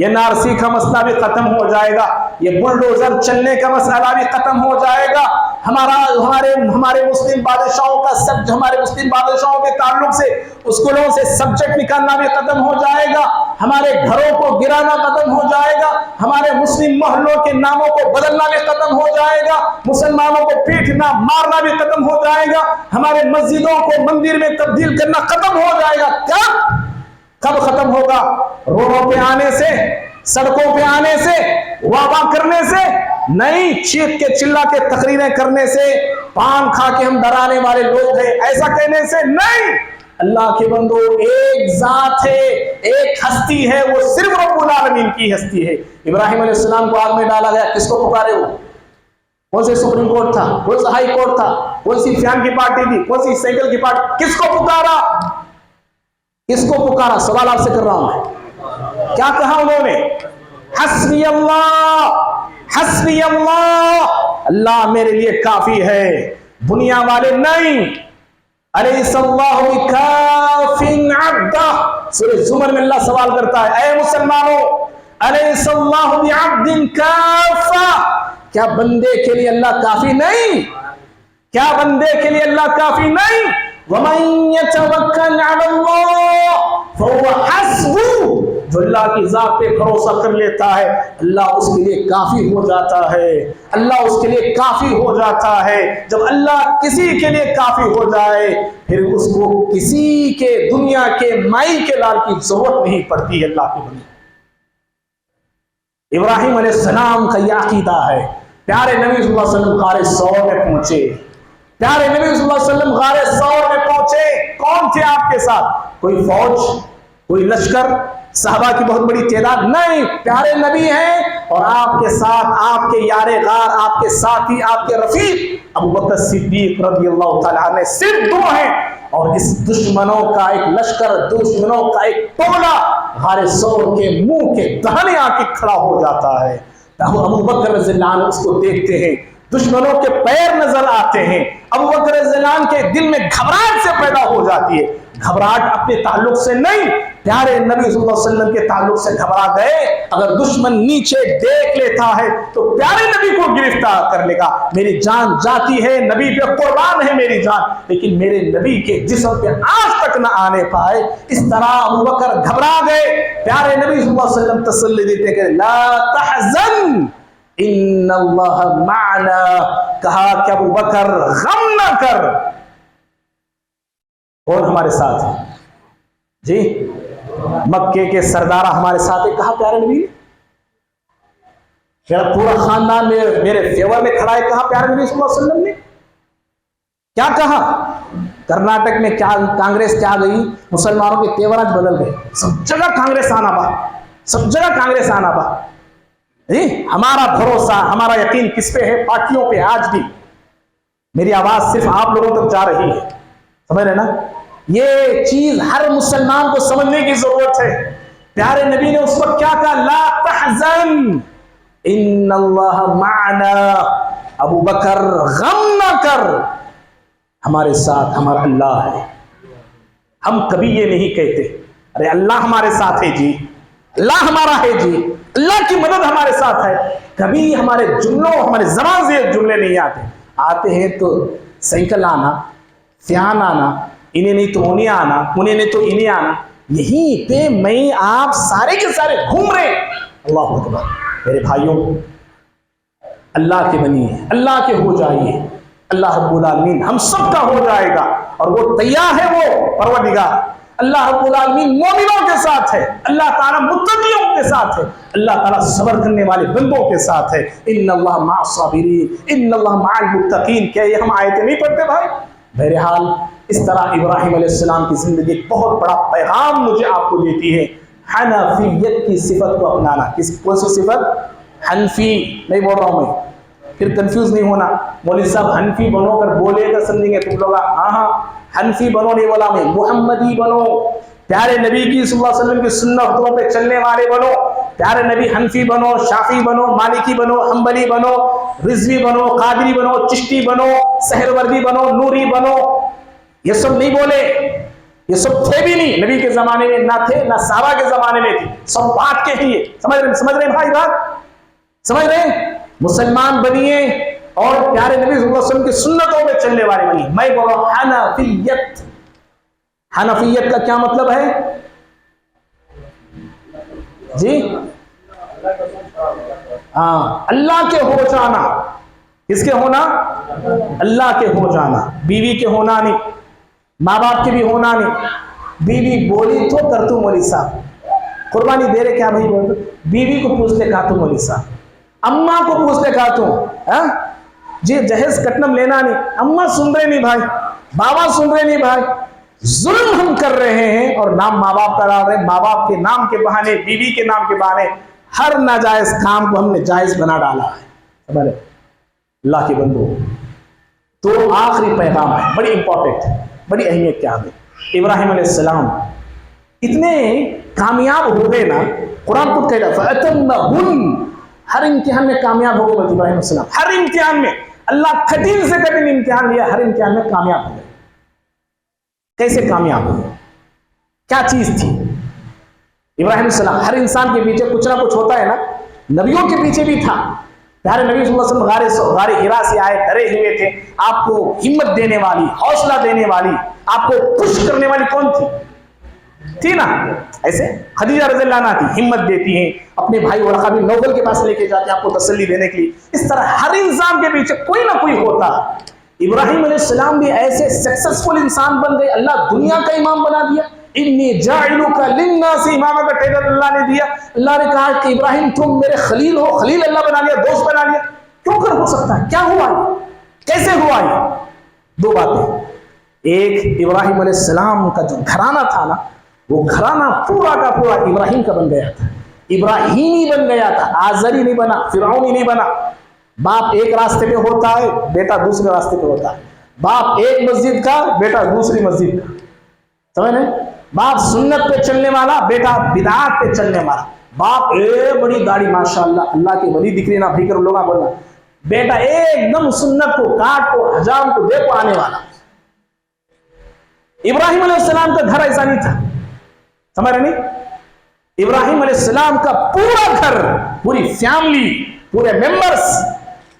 NRC کا مسئلہ بھی ختم ہو جائے گا, یہ بلڈوزر چلنے کا مسئلہ بھی ختم ہو جائے گا. ہمارے مسلم بادشاہوں کا سب, ہمارے مسلم بادشاہوں کے تعلق سے اسکولوں سے سبجیکٹ نکالنا بھی ختم ہو جائے گا. ہمارے گھروں کو گرانا ختم ہو جائے گا. ہمارے مسلم محلوں کے ناموں کو بدلنا بھی ختم ہو جائے گا. مسلمانوں کو پیٹنا مارنا بھی ختم ہو جائے گا. ہمارے مسجدوں کو مندر میں تبدیل کرنا ختم ہو جائے گا. کب ختم ہوگا؟ روڈوں پہ آنے سے, سڑکوں پہ آنے سے, وابا کرنے سے نہیں, چیخ کے چلا کے تقریریں کرنے سے, پان کھا کے ہم ڈرانے والے لوگ ہیں ایسا کہنے سے نہیں. اللہ کے بندو, ایک ذات ہے, ایک ہستی ہے, وہ صرف رب العالمین کی ہستی ہے. ابراہیم علیہ السلام کو آگ میں ڈالا گیا, کس کو پکارے وہ؟ کون سے سپریم کورٹ تھا, کون سا ہائی کورٹ تھا, کون سی فین کی پارٹی تھی, کون سی سائیکل کی پارٹی, کس کو پکارا؟ کس کو پکارا؟ سوال آپ سے کر رہا ہوں میں. کیا کہا انہوں نے؟ حسبی اللہ, حسبی اللہ, اللہ میرے لیے کافی ہے. دنیا والے نہیں. الیس اللہ بکاف عبدہ, سورہ زمر میں اللہ سوال کرتا ہے, اے مسلمانوں, الیس اللہ بعبد کافہ, کیا بندے کے لیے اللہ کافی نہیں؟ کیا بندے کے لیے اللہ کافی نہیں؟ وَمَن يَتَوَكَّلْ عَلَى اللَّهِ فَهُوَ حَسْبُهُ, جو اللہ کی ذات پہ بھروسہ کر لیتا ہے اللہ اس کے لیے کافی ہو جاتا ہے. اللہ اس کے لیے کافی ہو جاتا ہے. جب اللہ کسی کے لیے کافی ہو جائے پھر اس کو کسی کے, دنیا کے مائی کے لال کی ضرورت نہیں پڑتی ہے. اللہ کی بنی ابراہیم علیہ السلام کا یہ عقیدہ ہے. پیارے نبی صلی اللہ علیہ وسلم غار ثور میں پہنچے, پیارے نبی صلی اللہ علیہ وسلم غار ثور میں پہنچے. کون تھے آپ کے ساتھ؟ کوئی فوج, کوئی لشکر, صحابہ کی بہت بڑی تعداد نہیں. پیارے نبی ہیں اور آپ کے ساتھ آپ کے یار غار, آپ کے ساتھی, آپ کے رفیق ابو بکر صدیق رضی اللہ تعالیٰ عنہ صرف دو ہیں. اور اس دشمنوں کا ایک لشکر, دشمنوں کا ایک ٹولہ غار ثور کے منہ کے دہانے آ کے کھڑا ہو جاتا ہے. ابو بکر رضی اللہ عنہ اس کو دیکھتے ہیں, دشمنوں کے پیر نظر آتے ہیں. ابو بکر رضی اللہ عنہ کے دل میں گھبراہٹ سے پیدا ہو جاتی ہے. گھبراہٹ اپنے تعلق سے نہیں, پیارے نبی صلی اللہ علیہ وسلم کے تعلق سے گھبرا گئے. اگر دشمن نیچے دیکھ لیتا ہے تو پیارے نبی کو گرفتار کر لے گا. میری جان جاتی ہے, نبی پہ قربان ہے میری جان, لیکن میرے نبی کے جسم پہ آج تک نہ آنے پائے. اس طرح ابو بکر گھبرا گئے. پیارے نبی صلی اللہ علیہ وسلم تسلی دیتے کہ لا تحزن ان اللہ معنا, کہا کہ ابو بکر غم نہ کر, اور ہمارے ساتھ ہیں. جی, مکے کے سردارہ ہمارے ساتھ ہے. کہا پیارے نبی, میرا پورا خاندان میرے فیور میں کھڑا ہے. کہا پیارے نبی صلی اللہ علیہ وسلم نے کیا کہا؟ کرناٹک میں کیا کانگریس کیا گئی, مسلمانوں کے تیوراج بدل گئے. سب جگہ کانگریس آنا با, سب جگہ کانگریس آنا با. ہمارا بھروسہ, ہمارا یقین کس پہ ہے؟ پارٹیوں پہ. آج بھی میری آواز صرف آپ لوگوں تک جا رہی ہے, سمجھ رہے نا؟ یہ چیز ہر مسلمان کو سمجھنے کی ضرورت ہے. پیارے نبی نے اس وقت کیا کہا؟ لا تحزن ان اللہ معنا, ابو بکر غم نہ کر, ہمارے ساتھ ہمارا اللہ ہے. ہم کبھی یہ نہیں کہتے ارے اللہ ہمارے ساتھ ہے جی، اللہ ہمارا ہے جی، اللہ کی مدد ہمارے ساتھ ہے. کبھی ہمارے جملوں ہمارے زبان سے یہ جملے نہیں آتے ہیں تو سائیکل آنا، فیان آنا، انہیں نہیں تو انہیں آنا، انہیں نہیں تو انہیں آنا، یہیں پہ میں آپ سارے کے سارے گھوم رہے. اللہ اکبر. میرے بھائیوں، اللہ کے بنیے، اللہ کے ہو جائیے، اللہ رب العالمین ہم سب کا ہو جائے گا، اور وہ تیار ہے، وہ پروردگار اللہ رب العالمین مومنوں کے ساتھ ہے، اللہ تعالیٰ متقیوں کے ساتھ ہے، اللہ تعالیٰ صبر کرنے والے بندوں کے ساتھ ہے. ان اللہ مع الصابرین، ان اللہ مع المتقین. کیا یہ ہم آیتیں نہیں پڑھتے بھائی؟ بہرحال اس طرح ابراہیم علیہ السلام کی زندگی ایک بہت بڑا پیغام مجھے آپ کو دیتی ہے، حنفیت کی صفت کو اپنانا. کون سی صفت؟ حنفی. نہیں بول رہا ہوں میں، پھر کنفیوز نہیں ہونا. مولوی صاحب حنفی بنو کر بولے گا سمجھیں گے تم لوگ. ہاں حنفی بنو نہیں بولا میں، محمدی بنو، پیارے نبی کی صلی اللہ علیہ وسلم کی سنتوں پہ چلنے والے بنو. پیارے نبی حنفی بنو، شافعی بنو، مالکی بنو، حنبلی بنو، رضوی بنو، قادری بنو، چشتی بنو، سہروردی بنو، نوری بنو. یہ سب نہیں بولے، یہ سب تھے بھی نہیں نبی کے زمانے میں، نہ تھے نہ صحابہ کے زمانے میں تھے. سب بات کے ہی. سمجھ رہے بھائی بات؟ سمجھ رہے؟ مسلمان بنیے اور پیارے نبی صلی اللہ علیہ وسلم کی سنتوں میں چلنے والے بنیے. میں بول رہا ہوں حنفیت. حنفیت کا کیا مطلب ہے جی؟ ہاں، اللہ کے ہو جانا. کس کے ہونا؟ اللہ کے ہو جانا. بیوی کے ہونا نہیں، ماں باپ کے بھی ہونا نہیں. بیوی بولی تو کر تو مولوی صاحب. قربانی دے رہے کیا بھائی؟ بول بیوی کو پوچھ لے کہا تو مولوی صاحب، اماں کو پوچھ لے کہا تو جی جہیز کٹنم لینا نہیں. اماں سن رہے نہیں بھائی، بابا سن رہے نہیں بھائی. ظلم ہم کر رہے ہیں اور نام ماں باپ کا ڈال رہے ہیں. ماں باپ کے نام کے بہانے، بیوی کے نام کے بہانے ہر ناجائز کام کو ہم نے جائز بنا ڈالا ہے. اللہ کے بندو، تو آخری پیغام ہے، بڑی امپورٹنٹ، بڑی اہمیت کیا ہے. ابراہیم علیہ السلام اتنے کامیاب ہو گئے نا، قرآن خود کہہ رہا فَأَتَمَّهُنَّ. ہر امتحان میں کامیاب ہو گئے ابراہیم علیہ السلام. ہر امتحان میں اللہ کٹھن سے کٹھن امتحان لیا، ہر امتحان میں کامیاب ہو گئے. کیسے کامیاب ہو گئے؟ کیا چیز تھی؟ ابراہیم علیہ السلام، ہر انسان کے پیچھے کچھ نہ کچھ ہوتا ہے نا. نبیوں کے پیچھے بھی تھا. پیارے نبی صلی اللہ علیہ وسلم غار حرا سے آئے، ڈرے ہوئے تھے. آپ کو ہمت دینے والی، حوصلہ دینے والی، آپ کو خوش کرنے والی کون تھی نا؟ ایسے خدیجہ رضی اللہ عنہا تھی، ہمت دیتی ہیں. اپنے بھائی ورقہ بن نوفل کے پاس لے کے جاتے ہیں آپ کو تسلی دینے کے لیے. اس طرح ہر انسان کے پیچھے کوئی نہ کوئی ہوتا. ابراہیم علیہ السلام بھی ایسے سکسیسفل انسان بن گئے، اللہ دنیا کا امام بنا دیا. انی جاعلک للناس اماما کا ٹیٹل اللہ نے دیا. اللہ نے کہا کہ ابراہیم تم میرے خلیل ہو. خلیل اللہ بنا لیا، دوست بنا لیا. کیوں کر ہو سکتا ہے؟ کیا ہوا یہ؟ کیسے ہوا یہ؟ دو باتیں. ایک، ابراہیم علیہ السلام کا جو گھرانہ تھا نا، وہ گھرانہ پورا کا پورا ابراہیم کا بن گیا تھا، ابراہیمی بن گیا تھا. آزری نہیں بنا، فرعونی نہیں بنا. باپ ایک راستے پہ ہوتا ہے، بیٹا دوسرے راستے پہ ہوتا ہے. باپ ایک مسجد کا، بیٹا دوسری مسجد کا. سمجھ رہے؟ باپ سنت پہ چلنے والا، بیٹا بدعات پہ چلنے والا. باپ بڑی داڑھی ماشاءاللہ، اللہ کے ولی دکھ رہے نا بھائی کر لوگا بولنا. بیٹا ایک دم سنت کو، کاٹ کو، حجام کو دیکھو آنے والا. ابراہیم علیہ السلام کا گھر ایسا نہیں تھا. سمجھ رہے نہیں؟ ابراہیم علیہ السلام کا پورا گھر، پوری فیملی، پورے ممبرز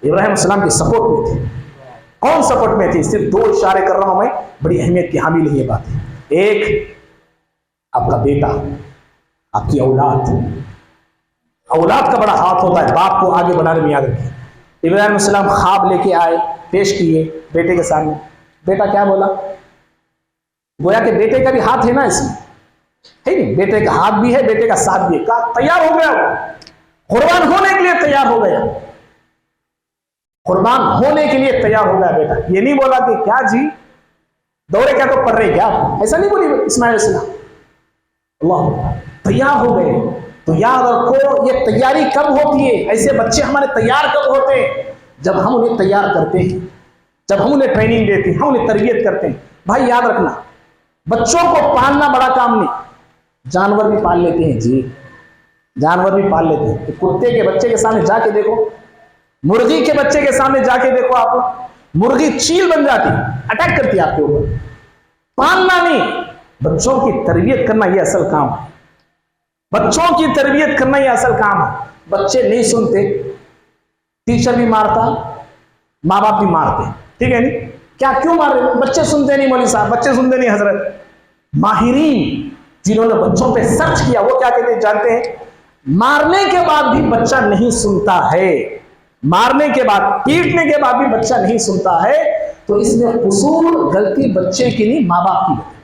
ابراہیم علیہ السلام کے سپورٹ میں تھے. کون سپورٹ میں تھے؟ صرف دو اشارے کر رہا ہوں میں، بڑی اہمیت کی حامل ہے یہ بات. ایک، آپ کا بیٹا، آپ کی اولاد. اولاد کا بڑا ہاتھ ہوتا ہے باپ کو آگے بڑھانے میں. یاد رکھیں، ابراہیم علیہ السلام خواب لے کے آئے، پیش کیے بیٹے کے سامنے. بیٹا کیا بولا؟ گویا کہ بیٹے کا بھی ہاتھ ہے نا اس میں، ہے نہیں؟ بیٹے کا ہاتھ بھی ہے، بیٹے کا ساتھ بھی ہے. کہا تیار ہو گیا، وہ قربان ہونے کے لیے تیار ہو گیا. قربان ہونے کے لیے تیار ہو گیا بیٹا. یہ نہیں بولا کہ کیا جی دورے کیا تو پڑھ رہے کیا، ایسا نہیں بولی اسماعیل علیہ السلام. اللہ، تیار ہو گئے. تو یاد رکھو یہ تیاری کب ہوتی ہے؟ ایسے بچے ہمارے تیار کب ہوتے ہیں؟ جب ہم انہیں تیار کرتے ہیں، جب ہم انہیں ٹریننگ دیتے ہیں، ہم انہیں تربیت کرتے ہیں. بھائی یاد رکھنا، بچوں کو پالنا بڑا کام نہیں. جانور بھی پال لیتے ہیں جی، جانور بھی پال لیتے ہیں. کتے کے بچے کے سامنے جا کے دیکھو، مرغی کے بچے کے سامنے جا کے دیکھو، آپ مرغی چیل بن جاتی، اٹیک کرتی ہے آپ کے اوپر. پالنا نہیں. بچوں کی تربیت کرنا یہ اصل کام ہے، بچوں کی تربیت کرنا یہ اصل کام ہے۔ بچے نہیں سنتے، ٹیچر بھی مارتا، ماں باپ بھی مارتے، ٹھیک ہے نہیں؟ کیا کیوں مار رہے؟ بچے سنتے نہیں مولوی صاحب، بچے سنتے نہیں حضرت۔ ماہرین جنہوں نے بچوں پہ سرچ کیا وہ کیا کہتے ہیں جانتے ہیں؟ مارنے کے بعد بھی بچہ نہیں سنتا ہے، مارنے کے بعد، پیٹنے کے بعد بھی بچہ نہیں سنتا ہے، تو اس میں قصور غلطی بچے کی نہیں، ماں باپ کی غلطی،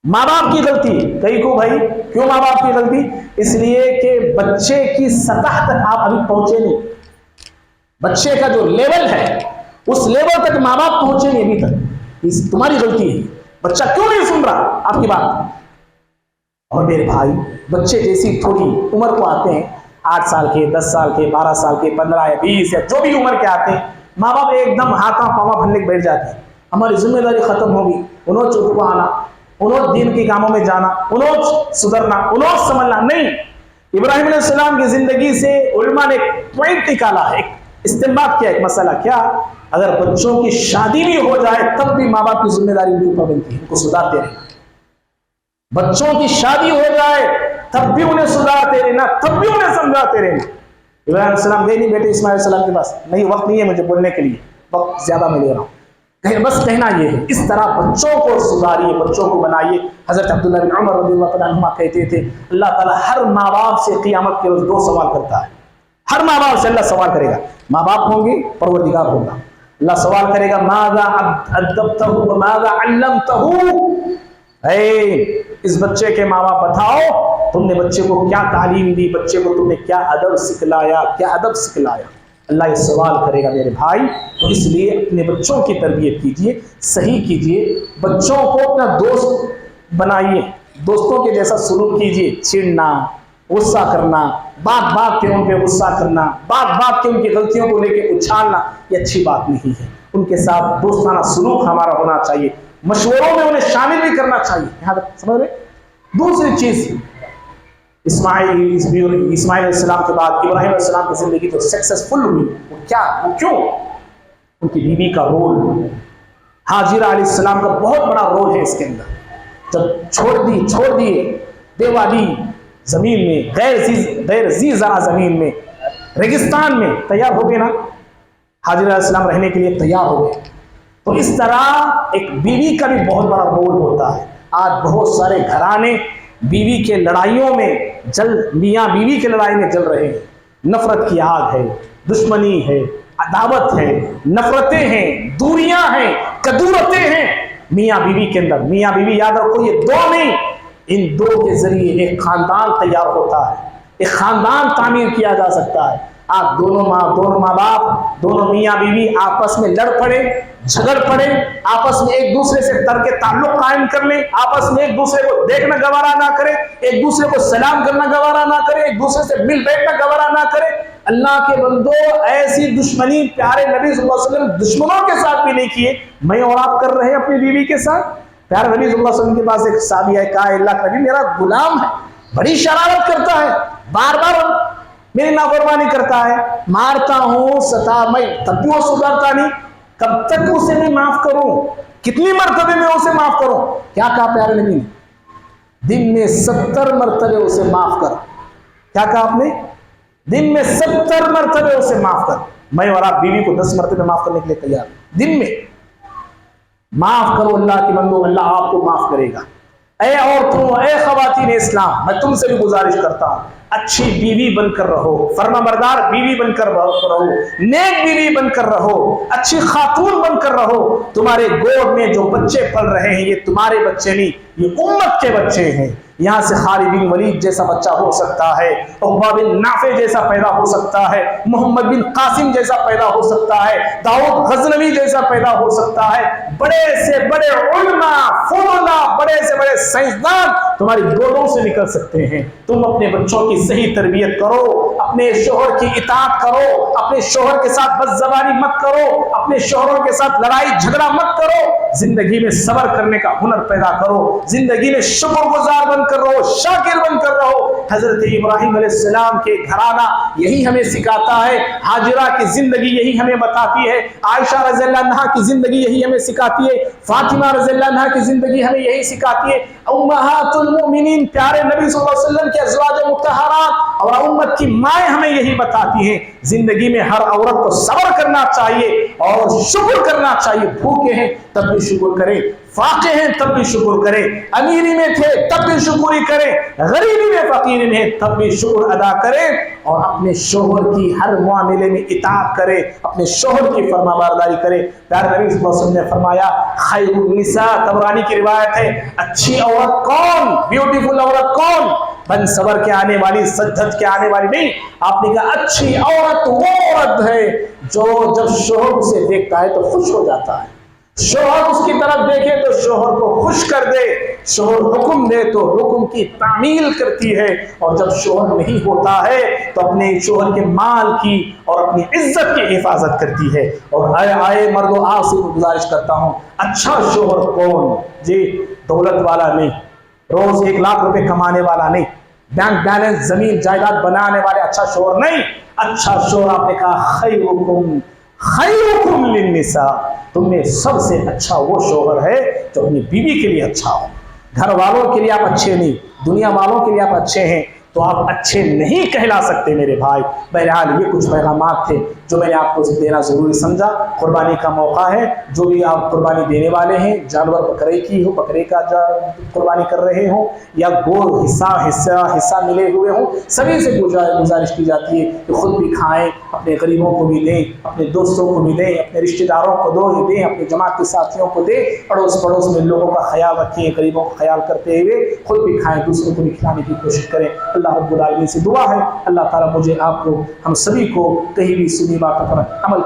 ماں باپ کی غلطی۔ کئی کو بھائی کیوں ماں باپ کی غلطی؟ اس لیے کہ بچے کی سطح تک آپ ابھی پہنچے نہیں، بچے کا جو لیول ہے اس لیول تک ماں باپ پہنچے نہیں ابھی تک، اس تمہاری غلطی ہے۔ بچہ کیوں نہیں سن رہا آپ کی بات؟ اور میرے بھائی بچے جیسی تھوڑی عمر کو آتے ہیں، 8 سال کے، 10 سال کے، 12 سال کے، 15 یا 20 یا جو بھی عمر کے آتے ہیں، ماں باپ ایک دم ہاتھاں پاواں بھرنے کے بیٹھ جاتے ہیں، ہماری ذمہ داری ختم ہوگی، انہوں چوٹ کو آنا، انہوں دین کے کاموں میں جانا، انہوں سدھرنا، انہوں سمجھنا نہیں۔ ابراہیم علیہ السلام کی زندگی سے علماء نے ایک پوائنٹ نکالا ہے، ایک استنباط کیا، ایک مسئلہ کیا؟ اگر بچوں کی شادی بھی ہو جائے تب بھی ماں باپ کی ذمہ داری ان کے اوپر بنتی ہے، ان کو سدھارتے رہنا۔ بچوں کی شادی ہو جائے تب بھی انہیں سدھارتے رہنا، تب بھی انہیں سمجھاتے رہنا۔ ابراہیم علیہ السلام گئے نہیں بیٹے اسماعیل علیہ السلام کے پاس، نہیں وقت نہیں ہے مجھے بولنے کے لیے، وقت زیادہ میں لے رہا ہوں، بس کہنا یہ ہے۔ اس طرح بچوں کو سدھاریے، بچوں کو بنائیے۔ حضرت عبداللہ بن عمر رضی اللہ تعالیٰ عنہما کہتے تھے اللہ تعالیٰ ہر ماں باپ سے قیامت کے روز 2 سوال کرتا ہے، ہر ماں باپ سے اللہ سوال کرے گا، ماں باپ ہوں گے، پروردگار ہوگا، اللہ سوال کرے گا ماذا ادبتہ وماذا علمتہ، اے اس بچے کے ماں باپ بتاؤ تم نے بچے کو کیا تعلیم دی، بچے کو تم نے کیا ادب سکھلایا، کیا ادب سکھلایا، اللہ یہ سوال کرے گا میرے بھائی۔ تو اس لیے اپنے بچوں کی تربیت کیجئے، صحیح کیجئے، بچوں کو اپنا دوست بنائیے، دوستوں کے جیسا سلوک کیجئے، چھڑنا، غصہ کرنا، بات بات کے ان پہ غصہ کرنا، بات بات کے ان کی غلطیوں کو لے کے اچھالنا، یہ اچھی بات نہیں ہے۔ ان کے ساتھ دوستانہ سلوک ہمارا ہونا چاہیے، مشوروں میں انہیں شامل بھی کرنا چاہیے، یہاں تک سمجھ رہے؟ دوسری چیز، اسماعیل علیہ السلام کے بعد ابراہیم علیہ السلام کی زندگی جو سکسیسفل ہوئی، وہ کیا، وہ کیوں؟ ان کی بیوی کا رول، ہاجرہ علیہ السلام کا بہت بڑا رول ہے اس کے اندر۔ جب چھوڑ دیے دیوادی زمین میں، غیر زی زرع زمین میں، ریگستان میں تیار ہو گئے نا، حاجرہ علیہ السلام رہنے کے لیے تیار ہو گئے۔ تو اس طرح ایک بیوی کا بھی بہت بڑا رول ہوتا ہے۔ آج بہت سارے گھرانے بیوی کے لڑائیوں میں میاں بیوی کے لڑائی میں جل رہے ہیں، نفرت کی آگ ہے، دشمنی ہے، عداوت ہے، نفرتیں ہیں، دوریاں ہیں، کدورتیں ہیں میاں بیوی کے اندر۔ میاں بیوی یاد رکھو یہ 2 نہیں، ان 2 کے ذریعے ایک خاندان تیار ہوتا ہے، ایک خاندان تعمیر کیا جا سکتا ہے۔ آپ دونوں ماں باپ، دونوں میاں بیوی آپس میں لڑ پڑے، جھگڑ پڑے، آپس میں ایک دوسرے سے ترک تعلق قائم کر لیں، آپس میں ایک دوسرے کو دیکھنا گوارا نہ کرے، ایک دوسرے کو سلام کرنا گوارا نہ کرے، ایک دوسرے سے مل بیٹھنا گوارا نہ کرے۔ اللہ کے بندو ایسی دشمنی پیارے نبی صلی اللہ علیہ وسلم دشمنوں کے ساتھ بھی نہیں کیے، میں اور آپ کر رہے ہیں اپنی بیوی کے ساتھ۔ پیارے نبی صلی اللہ علیہ وسلم کے پاس ایک صحابی آئے، کہا اللہ کا نبی میرا غلام ہے، بڑی شرارت کرتا ہے، بار بار میری نافرمانی کرتا ہے، مارتا ہوں، میں تب بھی وہ سدھرتا نہیں، کب تک اسے میں معاف کروں، کتنی مرتبے میں اسے معاف کروں؟ کیا کہا پیارے نبی نے؟ دن میں 70 مرتبے اسے معاف کر۔ کیا کہا آپ نے؟ دن میں 70 مرتبے اسے معاف کر۔ میں اور آپ بیوی کو 10 مرتبے معاف کرنے کے لیے تیار، دن میں معاف کرو اللہ کی بندو، اللہ آپ کو معاف کرے گا۔ اے عورتوں، اے خواتین اسلام، میں تم سے بھی گزارش کرتا ہوں اچھی بیوی بن کر رہو، فرما بردار بیوی بن کر رہو، نیک بیوی بن کر رہو، اچھی خاتون بن کر رہو۔ تمہارے گود میں جو بچے پل رہے ہیں یہ تمہارے بچے نہیں، یہ امت کے بچے ہیں۔ یہاں سے خالد بن ولید جیسا بچہ ہو سکتا ہے، عقبہ بن نافع جیسا پیدا ہو سکتا ہے، محمد بن قاسم جیسا پیدا ہو سکتا ہے، داؤد غزنوی جیسا پیدا ہو سکتا ہے۔ بڑے سے بڑے علماء، فضلاء، بڑے سے بڑے سائنسدان تمہاری گودوں سے نکل سکتے ہیں۔ تم اپنے بچوں کی صحیح تربیت کرو، اپنے شوہر کی اطاعت کرو، اپنے شوہر کے ساتھ بد زبانی مت کرو، اپنے شوہروں کے ساتھ لڑائی جھگڑا مت کرو، زندگی میں صبر کرنے کا ہنر پیدا کرو، زندگی میں شکر گزار بن کر رہو، شاکر بن کر رہو۔ حضرت ابراہیم علیہ السلام کے گھرانہ یہی ہمیں سکھاتا ہے، ہاجرہ کی زندگی یہی ہمیں بتاتی ہے، عائشہ رضی اللہ عنہا کی زندگی یہی ہمیں سکھاتی ہے، فاطمہ رضی اللہ عنہا کی زندگی ہمیں یہی سکھاتی ہے، امہات المؤمنین پیارے نبی صلی اللہ علیہ وسلم کے ازواج مطہرات اور امت کی مائیں ہمیں یہی بتاتی ہیں، زندگی میں ہر عورت کو صبر کرنا چاہیے اور شکر کرنا چاہیے۔ بھوکے ہیں تب بھی شکر کریں، فاقے ہیں تب بھی شکر کریں، امیری میں تھے تب بھی شکری کریں، غریبی میں فقیری میں تب بھی شکر ادا کریں، اور اپنے شوہر کی ہر معاملے میں اطاعت کریں، اپنے شوہر کی فرما برداری کریں۔ پیارے نبی صلی اللہ علیہ وسلم نے فرمایا خیر النساء، طبرانی کی روایت ہے، اچھی عورت کون، بیوٹیفل عورت کون، بن صبر کے آنے والی، سجدت کے آنے والی نہیں، آپ نے کہا اچھی عورت وہ عورت ہے جو جب شوہر اسے دیکھتا ہے تو خوش ہو جاتا ہے، شوہر اس کی طرف دیکھے تو شوہر کو خوش کر دے، شوہر حکم دے تو حکم کی تعمیل کرتی ہے، اور جب شوہر نہیں ہوتا ہے تو اپنے شوہر کے مال کی اور اپنی عزت کی حفاظت کرتی ہے۔ اور آئے مردوں، آپ سے گزارش کرتا ہوں، اچھا شوہر کون؟ جی دولت والا نہیں، روز 1 لاکھ روپے کمانے والا نہیں، بینک بیلنس زمین جائیداد بنانے والے اچھا شوہر نہیں۔ اچھا شوہر آپ نے کہا خیرکم للنساء، تم میں سب سے اچھا وہ شوہر ہے جو اپنی بیوی کے لیے اچھا ہو۔ گھر والوں کے لیے آپ اچھے نہیں، دنیا والوں کے لیے آپ اچھے ہیں تو آپ اچھے نہیں کہلا سکتے میرے بھائی۔ بہرحال یہ کچھ پیغامات تھے جو میں نے آپ کو دینا ضروری سمجھا۔ قربانی کا موقع ہے، جو بھی آپ قربانی دینے والے ہیں، جانور بکرے کی ہو، بکرے کا قربانی کر رہے ہوں یا گور حصہ ملے ہوئے ہوں، سبھی سے گزارش کی جاتی ہے کہ خود بھی کھائیں، اپنے غریبوں کو بھی دیں، اپنے دوستوں کو بھی دیں، اپنے رشتہ داروں کو دیں، اپنے جماعت کے ساتھیوں کو دیں، پڑوس میں لوگوں کا خیال رکھیں، غریبوں کا خیال کرتے ہوئے خود بھی کھائیں، دوسروں کو بھی کھلانے کی کوشش کریں۔ اللہ رب العالمین سے دعا ہے اللہ تعالیٰ مجھے، آپ کو، ہم سبھی کو کہیں بھی سنی باتوں پر عمل